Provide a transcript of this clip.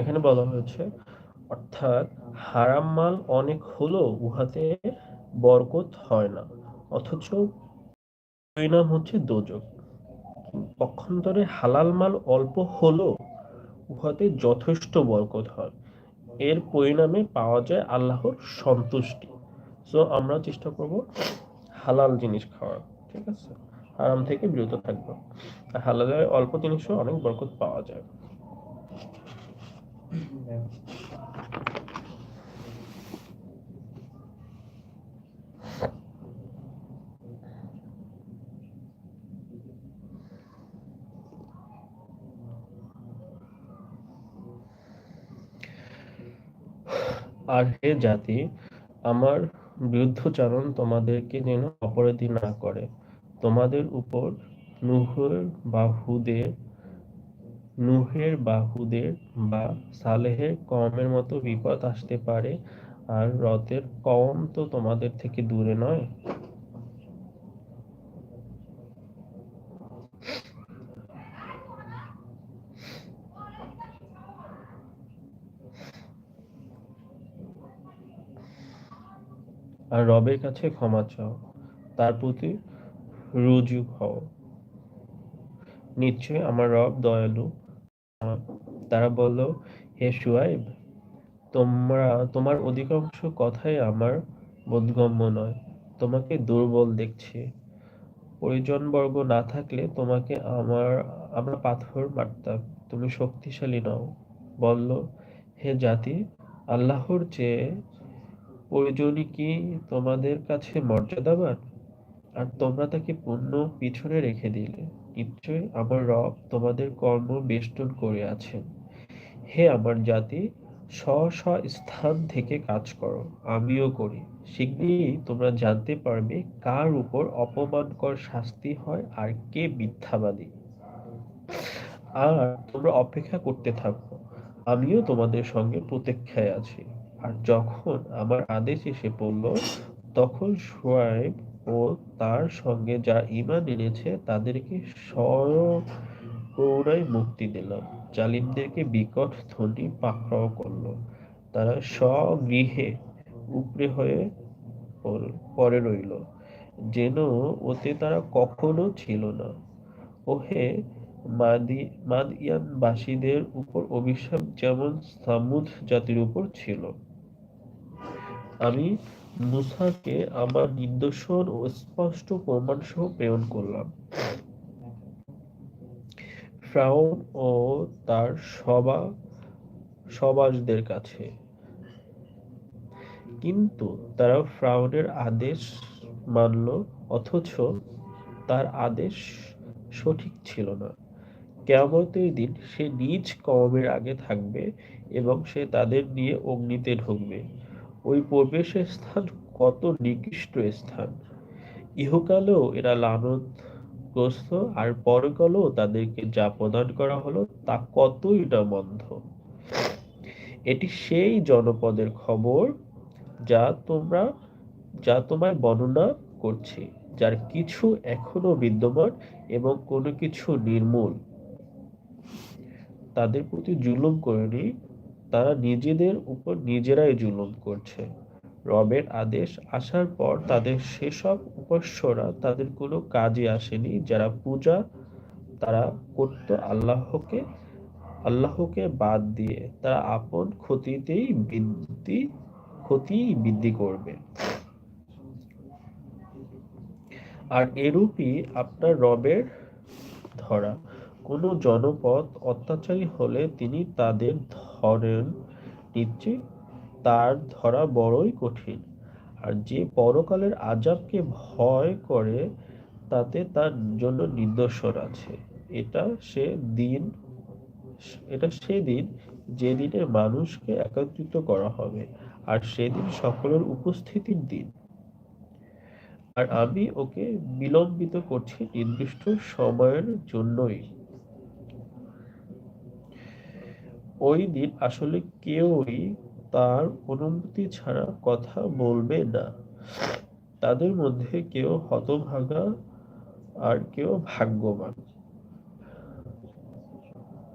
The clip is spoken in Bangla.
এখানে বলা হয়েছে, অর্থাৎ হারাম মাল অনেক হলেও উহাতে বরকত হয় না, অথচ পরিণাম হচ্ছে দোজখ। পক্ষান্তরে হালাল মাল অল্প হলেও উহাতে যথেষ্ট বরকত হয়, এর পরিণামে পাওয়া যায় আল্লাহর সন্তুষ্টি। সো আমরা চেষ্টা করব হালাল জিনিস খাওয়ার, ঠিক আছে, হারাম থেকে বিরত থাকবো। আর হালালের অল্প জিনিসও অনেক বরকত পাওয়া যায়। আর হে জাতি, আমার বিরুদ্ধচারণ তোমাদেরকে যেন অপরাধী না করে। তোমাদের উপর নূহের বা হুদের বা সালেহের কওমের মতো বিপদ আসতে পারে, আর লতের কওম তো তোমাদের থেকে দূরে নয়। আর রবের কাছে ক্ষমা চাও, তার প্রতি রুজু হও, নিশ্চয় আমার রব দয়ালু। তারা বলল, হে শুআয়ব, তোমার অধিকাংশ কথাই আমার বোধগম্য নয়। তোমাকে দুর্বল দেখছি। পরিজনবর্গ না থাকলে তোমাকে আমরা পাথর মারতাম। তুমি শক্তিশালী নও। বলল, হে জাতি, আল্লাহর চেয়ে পরিজনই কি তোমাদের কাছে মর্যাদাবান? আর তোমরা তাকে পুণ্য পিছনে রেখে দিলে। নিশ্চয় আমার রব তোমাদের কর্ম বেষ্টন করে আছেন। হে আমার জাতি, স্ব স্ব স্থান থেকে কাজ করো, আমিও করি। শিগগিরই তোমরা জানতে পারবে কার উপর অপমানকর শাস্তি হয় আর কে মিথ্যাবাদী। আর তোমরা অপেক্ষা করতে থাকো, আমিও তোমাদের সঙ্গে প্রতীক্ষায় আছি। আর যখন আমার আদেশ এসে পড়ল, তখন শুআয়ব ও তার সঙ্গে যারা ঈমান এনেছে তাদেরকে সকরুণায় মুক্তি দিলাম। জালিমদেরকে বিকট ধ্বনি পাকড়াও করল। তারা স্বগৃহে উপড়ে হয়ে পড়ে রইল, যেন ওতে তারা কখনো ছিল না। ওহে মাদইয়ানবাসীদের উপর অভিশাপ যেমন সামুদ জাতির উপর ছিল। আমি মূসাকে আমার নিদর্শন ও স্পষ্ট প্রমাণ সহ প্রেরণ করলাম ফিরআউন ও তার সবাসদের কাছে, কিন্তু তারা ফিরআউনের আদেশ মানল, অথচ তার আদেশ সঠিক ছিল না। কিয়ামতের দিন সে নিজ কওমের আগে থাকবে এবং সে তাদের নিয়ে অগ্নিতে ঢুকবে। ওই প্রবেশের স্থান কত নিকৃষ্ট স্থান! ইহকালেও এরা লানতগ্রস্ত, আর পরকালেও তাদেরকে যা প্রদান করা হলো তা কতই না মন্দ। এটি সেই জনপদের খবর যা তোমরা যা তোমায় বর্ণনা করছি, যার কিছু এখনো বিদ্যমান এবং কোনো কিছু নির্মূল। তাদের প্রতি জুলুম করেনি, তারা নিজেদের উপর নিজেরাই জুলুম করছে। রবের আদেশ আসার পর তাদের সেসব উপাস্যরা তাদের কোনো কাজে আসেনি, যারা পূজা তারা করত আল্লাহকে বাদ দিয়ে। তারা আপন ক্ষতিই বৃদ্ধি করবে। আর এরূপই আপনার রবের ধরা। কোন জনপদ অত্যাচারী হলে তিনি তাদের ধরেন, নিশ্চয় তার ধরা বড়ই কঠিন। আর যে পরকালের আযাবকে ভয় করে তাতে তার জন্য নিদর্শন আছে। এটা সে দিন এটা সেদিন যেদিনে মানুষকে একত্রিত করা হবে, আর সেদিন সকলের উপস্থিতির দিন। আর আমি ওকে বিলম্বিত করছি নির্দিষ্ট সময়ের জন্যই। ওই দিন আসলে কেউই তার অনুমতি ছাড়া কথা বলবে না। তাদের মধ্যে কেউ হতভাগা আর কেউ ভাগ্যবান।